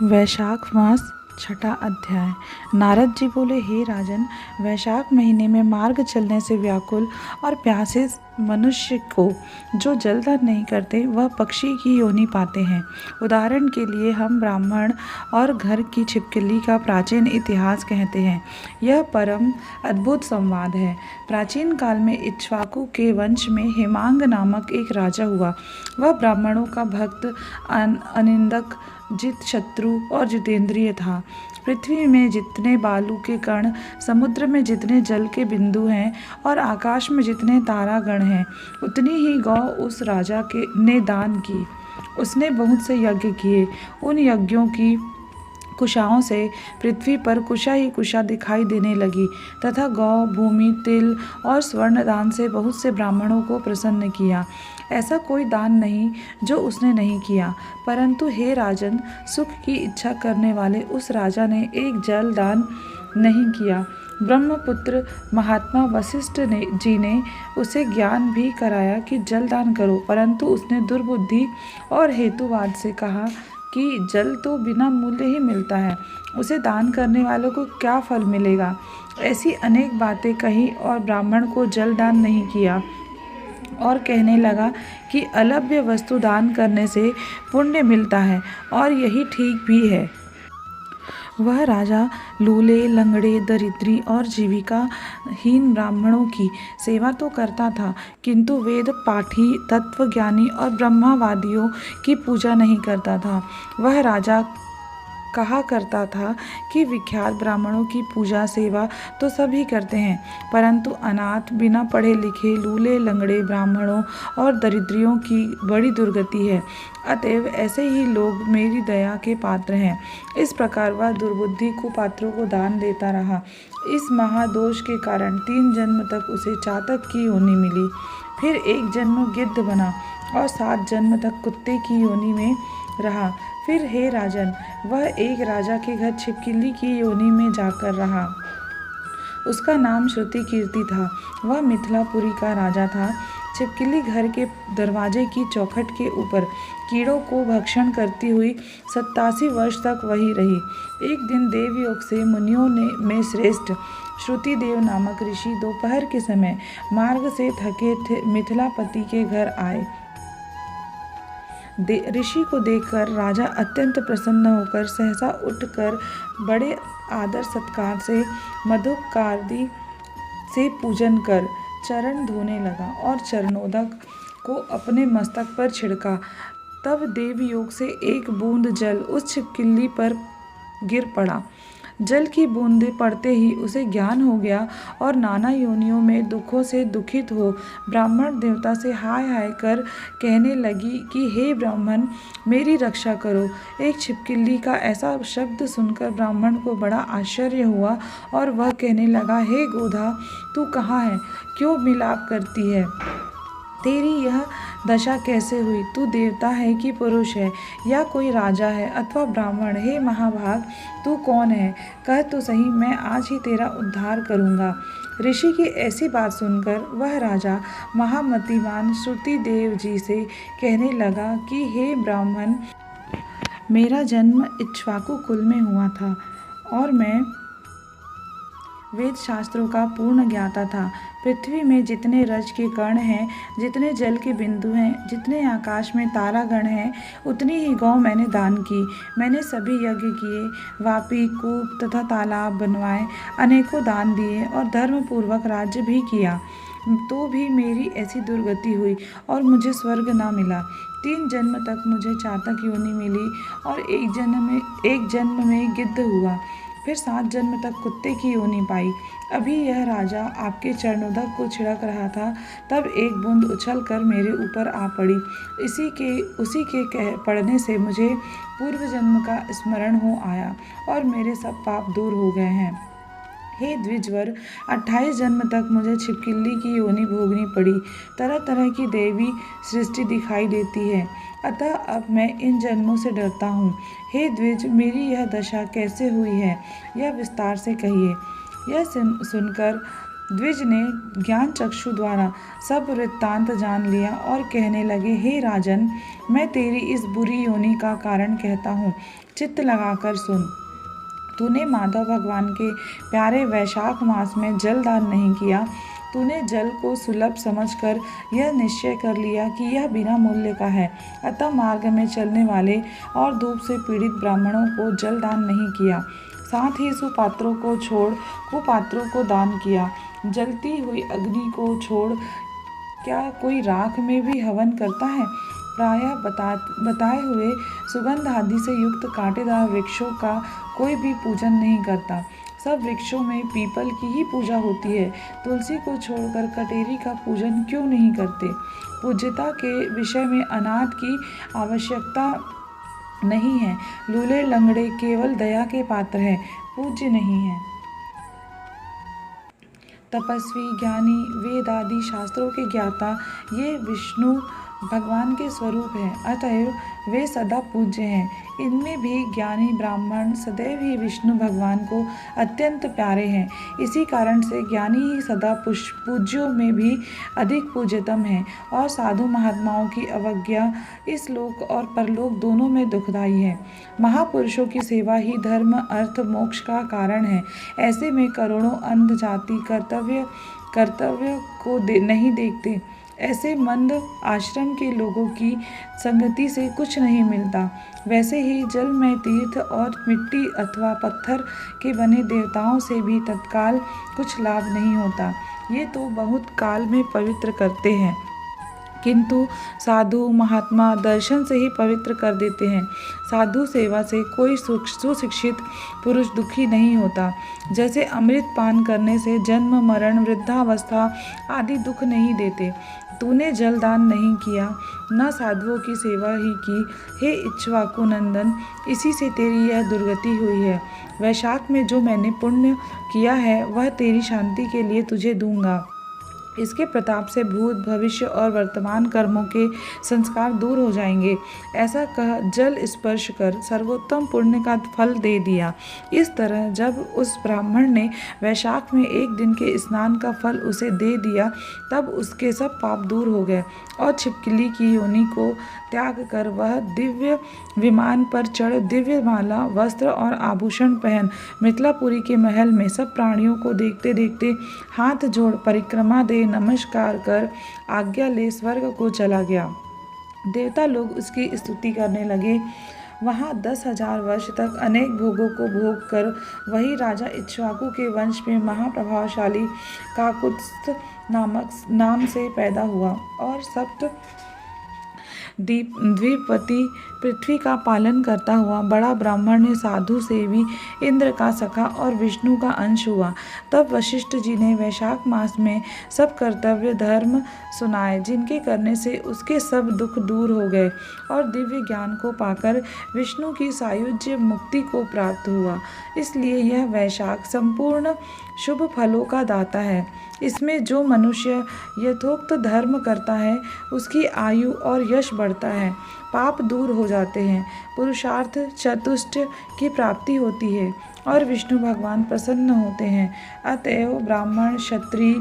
वैशाख मास छठा अध्याय। नारद जी बोले, हे राजन, वैशाख महीने में मार्ग चलने से व्याकुल और प्यासे मनुष्य को जो जलदान नहीं करते वह पक्षी की योनि पाते हैं। उदाहरण के लिए हम ब्राह्मण और घर की छिपकली का प्राचीन इतिहास कहते हैं। यह परम अद्भुत संवाद है। प्राचीन काल में इक्ष्वाकु के वंश में हेमांग नामक एक राजा हुआ। वह ब्राह्मणों का भक्त, अनिंदक, जित शत्रु और जितेंद्रिय था। पृथ्वी में जितने बालू के कण, समुद्र में जितने जल के बिंदु हैं और आकाश में जितने तारागण हैं, उतनी ही गौ उस राजा के ने दान की। उसने बहुत से यज्ञ किए। उन यज्ञों की कुशाओं से पृथ्वी पर कुशा ही कुशा दिखाई देने लगी तथा गौ, भूमि, तिल और स्वर्ण दान से बहुत से ब्राह्मणों को प्रसन्न किया। ऐसा कोई दान नहीं जो उसने नहीं किया। परंतु हे राजन, सुख की इच्छा करने वाले उस राजा ने एक जल दान नहीं किया। ब्रह्मपुत्र महात्मा वशिष्ठ जी ने उसे ज्ञान भी कराया कि जल दान करो, परंतु उसने दुर्बुद्धि और हेतुवाद से कहा कि जल तो बिना मूल्य ही मिलता है, उसे दान करने वालों को क्या फल मिलेगा। ऐसी अनेक बातें कही और ब्राह्मण को जल दान नहीं किया और कहने लगा कि अलभ्य वस्तु दान करने से पुण्य मिलता है और यही ठीक भी है। वह राजा लूले, लंगड़े, दरिद्री और जीविकाहीन ब्राह्मणों की सेवा तो करता था, किंतु वेद पाठी, तत्वज्ञानी और ब्रह्मवादियों की पूजा नहीं करता था। वह राजा कहा करता था कि विख्यात ब्राह्मणों की पूजा सेवा तो सभी करते हैं, परंतु अनाथ, बिना पढ़े लिखे, लूले, लंगड़े ब्राह्मणों और दरिद्रियों की बड़ी दुर्गति है। अतएव ऐसे ही लोग मेरी दया के पात्र हैं। इस प्रकार वह दुर्बुद्धि कुपात्रों को दान देता रहा। इस महादोष के कारण 3 जन्म तक उसे चातक की योनि मिली। फिर 1 जन्म गिद्ध बना और 7 जन्म तक कुत्ते की योनि में रहा। फिर हे राजन, वह एक राजा के घर छिपकली की योनि में जाकर रहा। उसका नाम श्रुति कीर्ति था। वह मिथिलापुरी का राजा था। छिपकली घर के दरवाजे की चौखट के ऊपर कीड़ों को भक्षण करती हुई 87 वर्ष तक वही रही। एक दिन देवयोग से मुनियों में श्रेष्ठ श्रुतिदेव नामक ऋषि दोपहर के समय मार्ग से थके थे मिथिलापति के घर आए। ऋषि को देखकर राजा अत्यंत प्रसन्न होकर सहसा उठकर बड़े आदर सत्कार से मधुकादि से पूजन कर चरण धोने लगा और चरणोदक को अपने मस्तक पर छिड़का। तब देवयोग से एक बूंद जल उस छिपकली पर गिर पड़ा। जल की बूंदें पड़ते ही उसे ज्ञान हो गया और नाना योनियों में दुखों से दुखित हो ब्राह्मण देवता से हाय हाय कर कहने लगी कि हे ब्राह्मण, मेरी रक्षा करो। एक छिपकली का ऐसा शब्द सुनकर ब्राह्मण को बड़ा आश्चर्य हुआ और वह कहने लगा, हे गोधा, तू कहाँ है? क्यों मिलाप करती है? तेरी यह दशा कैसे हुई? तू देवता है कि पुरुष है, या कोई राजा है अथवा ब्राह्मण? हे महाभाग, तू कौन है? कह तो सही, मैं आज ही तेरा उद्धार करूँगा। ऋषि की ऐसी बात सुनकर वह राजा महामतिमान श्रुतिदेव जी से कहने लगा कि हे ब्राह्मण, मेरा जन्म इक्ष्वाकु कुल में हुआ था और मैं वेद शास्त्रों का पूर्ण ज्ञाता था। पृथ्वी में जितने रज के कण हैं, जितने जल के बिंदु हैं, जितने आकाश में तारागण हैं, उतनी ही गौ मैंने दान की। मैंने सभी यज्ञ किए, वापी, कूप तथा तालाब बनवाए, अनेकों दान दिए और धर्मपूर्वक राज्य भी किया। तो भी मेरी ऐसी दुर्गति हुई और मुझे स्वर्ग ना मिला। 3 जन्म तक मुझे चातक योनि मिली और एक जन्म में गिद्ध हुआ। फिर 7 जन्म तक कुत्ते की योनि पाई। अभी यह राजा आपके चरणोदक को छिड़क रहा था, तब एक बूंद उछल कर मेरे ऊपर आ पड़ी। उसी के पड़ने से मुझे पूर्व जन्म का स्मरण हो आया और मेरे सब पाप दूर हो गए हैं। हे द्विजवर, 28 जन्म तक मुझे छिपकली की योनि भोगनी पड़ी। तरह तरह की देवी सृष्टि दिखाई देती है, अतः अब मैं इन जन्मों से डरता हूँ। हे द्विज, मेरी यह दशा कैसे हुई है, यह विस्तार से कहिए। यह सुनकर द्विज ने ज्ञान चक्षु द्वारा सब वृत्तांत जान लिया और कहने लगे, हे राजन, मैं तेरी इस बुरी योनि का कारण कहता हूँ, चित्त लगाकर सुन। तूने माधव भगवान के प्यारे वैशाख मास में जल दान नहीं किया। तूने जल को सुलभ समझकर यह निश्चय कर लिया कि यह बिना मूल्य का है, अतः मार्ग में चलने वाले और धूप से पीड़ित ब्राह्मणों को जल दान नहीं किया। साथ ही सुपात्रों को छोड़ कुपात्रों को दान किया। जलती हुई अग्नि को छोड़ क्या कोई राख में भी हवन करता है? प्रायः बताए हुए सुगंध आदि से युक्त कांटेदार वृक्षों का कोई भी पूजन नहीं करता। सब वृक्षों में पीपल की ही पूजा होती है। तुलसी को छोड़कर कटेरी का पूजन क्यों नहीं करते? पूज्यता के विषय में अनाथ की आवश्यकता नहीं है। लूले लंगड़े केवल दया के पात्र हैं, पूज्य नहीं है। तपस्वी, ज्ञानी, वेद आदि शास्त्रों के ज्ञाता ये विष्णु भगवान के स्वरूप हैं, अतएव वे सदा पूज्य हैं। इनमें भी ज्ञानी ब्राह्मण सदैव ही विष्णु भगवान को अत्यंत प्यारे हैं। इसी कारण से ज्ञानी ही सदा पूज्यों में भी अधिक पूज्यतम है और साधु महात्माओं की अवज्ञा इस लोक और परलोक दोनों में दुखदायी है। महापुरुषों की सेवा ही धर्म, अर्थ, मोक्ष का कारण है। ऐसे में करोड़ों अंध जाति कर्तव्य को नहीं देखते। ऐसे मंद आश्रम के लोगों की संगति से कुछ नहीं मिलता। वैसे ही जल में तीर्थ और मिट्टी अथवा पत्थर के बने देवताओं से भी तत्काल कुछ लाभ नहीं होता। ये तो बहुत काल में पवित्र करते हैं, किंतु साधु महात्मा दर्शन से ही पवित्र कर देते हैं। साधु सेवा से कोई सुशिक्षित पुरुष दुखी नहीं होता। जैसे अमृत पान करने से जन्म, मरण, वृद्धावस्था आदि दुख नहीं देते। तूने जल दान नहीं किया, न साधुओं की सेवा ही की। हे इक्ष्वाकु नंदन, इसी से तेरी यह दुर्गति हुई है। वैशाख में जो मैंने पुण्य किया है वह तेरी शांति के लिए तुझे दूंगा। इसके प्रताप से भूत, भविष्य और वर्तमान कर्मों के संस्कार दूर हो जाएंगे। ऐसा कह जल स्पर्श कर सर्वोत्तम पुण्य का फल दे दिया। इस तरह जब उस ब्राह्मण ने वैशाख में एक दिन के स्नान का फल उसे दे दिया, तब उसके सब पाप दूर हो गए और छिपकली की योनि को त्याग कर वह दिव्य विमान पर चढ़ दिव्य माला, वस्त्र और आभूषण पहन मिथिलापुरी के महल में सब प्राणियों को देखते देखते हाथ जोड़ परिक्रमा दे नमस्कार कर आज्ञा ले स्वर्ग को चला गया। देवता लोग उसकी स्तुति करने लगे। वहाँ 10,000 वर्ष तक अनेक भोगों को भोग कर वही राजा इक्ष्वाकु के वंश में महाप्रभावशाली काकुत्स्थ नाम से पैदा हुआ और सप्त द्वीपवती पृथ्वी का पालन करता हुआ बड़ा ब्राह्मण ने साधु सेवी इंद्र का सखा और विष्णु का अंश हुआ। तब वशिष्ठ जी ने वैशाख मास में सब कर्तव्य धर्म सुनाए, जिनके करने से उसके सब दुख दूर हो गए और दिव्य ज्ञान को पाकर विष्णु की सायुज्य मुक्ति को प्राप्त हुआ। इसलिए यह वैशाख संपूर्ण शुभ फलों का दाता है। इसमें जो मनुष्य यथोक्त धर्म करता है उसकी आयु और यश बढ़ता है, पाप दूर हो जाते हैं, पुरुषार्थ चतुष्टय की प्राप्ति होती है और विष्णु भगवान प्रसन्न होते हैं। अतएव ब्राह्मण, क्षत्रिय,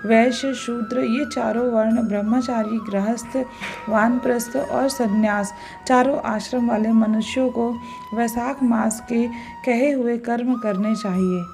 वैश्य, शूद्र ये चारों वर्ण, ब्रह्मचारी, गृहस्थ, वानप्रस्थ और सन्यास चारों आश्रम वाले मनुष्यों को वैशाख मास के कहे हुए कर्म करने चाहिए।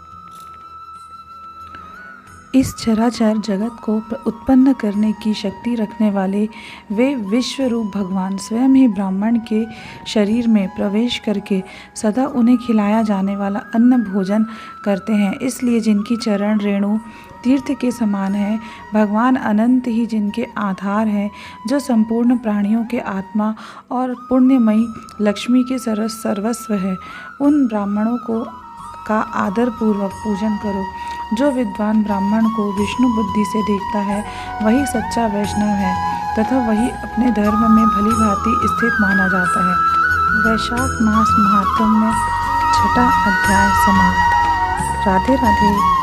इस चराचर जगत को उत्पन्न करने की शक्ति रखने वाले वे विश्व रूप भगवान स्वयं ही ब्राह्मण के शरीर में प्रवेश करके सदा उन्हें खिलाया जाने वाला अन्न भोजन करते हैं। इसलिए जिनकी चरण रेणु तीर्थ के समान है, भगवान अनंत ही जिनके आधार हैं, जो संपूर्ण प्राणियों के आत्मा और पुण्यमयी लक्ष्मी के सर्वस्व है, उन ब्राह्मणों को का आदर पूर्वक पूजन करो। जो विद्वान ब्राह्मण को विष्णु बुद्धि से देखता है वही सच्चा वैष्णव है तथा वही अपने धर्म में भली भांति स्थित माना जाता है। वैशाख मास महात्म्य 6वां अध्याय समाप्त। राधे राधे।